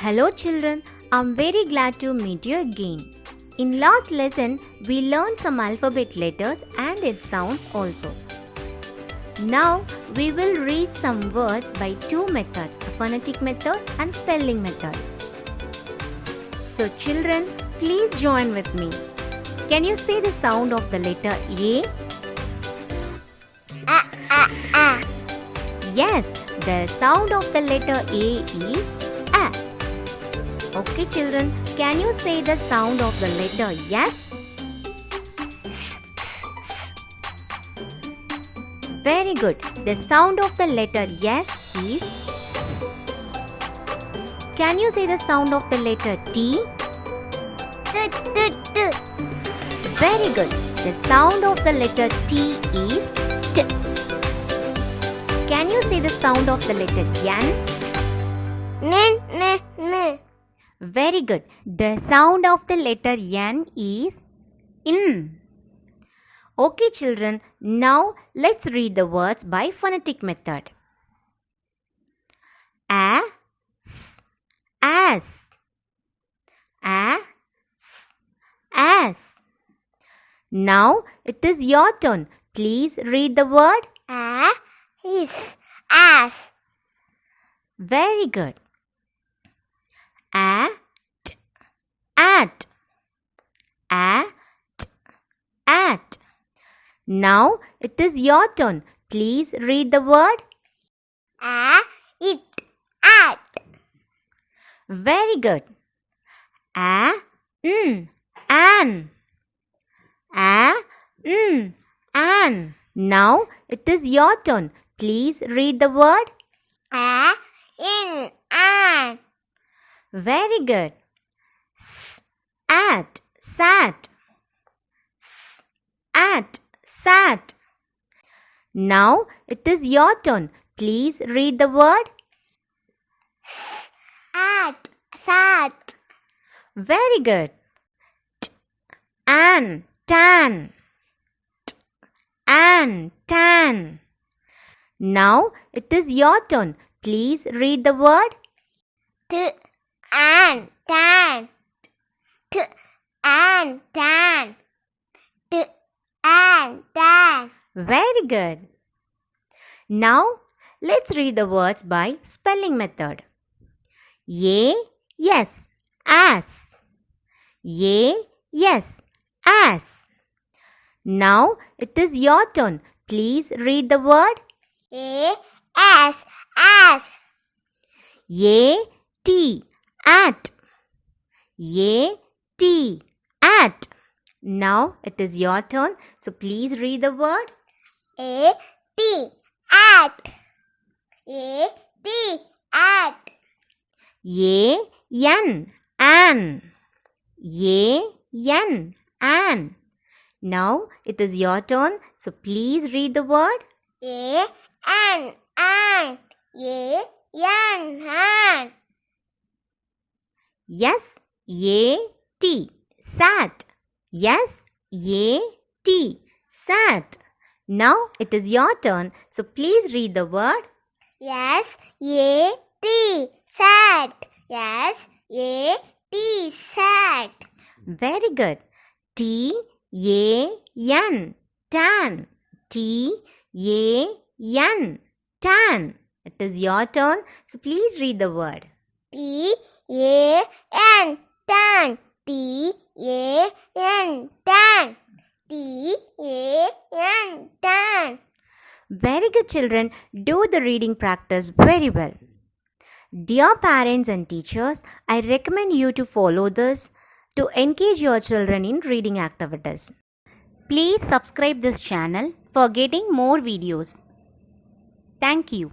Hello children, I'm very glad to meet you again. In last lesson, we learned some alphabet letters and its sounds also. Now, we will read some words by two methods, a phonetic method and spelling method. So children, please join with me. Can you say the sound of the letter A? Yes, the sound of the letter A is A. Okay children, can you say the sound of the letter yes? Very good. The sound of the letter yes is S. Can you say the sound of the letter T? Very good. The sound of the letter T is T. Can you say the sound of the letter N? Very good. The sound of the letter N is in. Okay children, now let's read the words by phonetic method. A, S, as. A, S, as. Now it is your turn. Please read the word. A, is, as. Very good. At, at. At, at. Now it is your turn. Please read the word. It, at. Very good. An. An. Now it is your turn. Please read the word. In, an. Very good. S, at, sat. S, at, sat. Now it is your turn. Please read the word. At, sat. Very good. T, an, tan. T, an, tan. Now it is your turn. Please read the word. T, an, tan. T, an, tan. T, an, tan. Very good. Now let's read the words by spelling method. A, yes, as. A, yes, as. Now it is your turn. Please read the word. A, as, as. A, T, at. A, T, at. Now it is your turn. So please read the word. A, T, at. A, T, at. A, N, an. A, N, an. Now it is your turn. So please read the word. A, N, an. A, N, an. Yes, A, T, sat. Yes, A, T, sat. Now it is your turn. So please read the word. Yes, A, T, sat. Yes, A, T, sat. Very good. T, A, N, tan. T, A, N, tan. It is your turn. So please read the word. T, A, N, tan. T, A, N, tan. T, A, N, tan. Very good children. Do the reading practice very well. Dear parents and teachers, I recommend you to follow this to engage your children in reading activities. Please subscribe this channel for getting more videos. Thank you.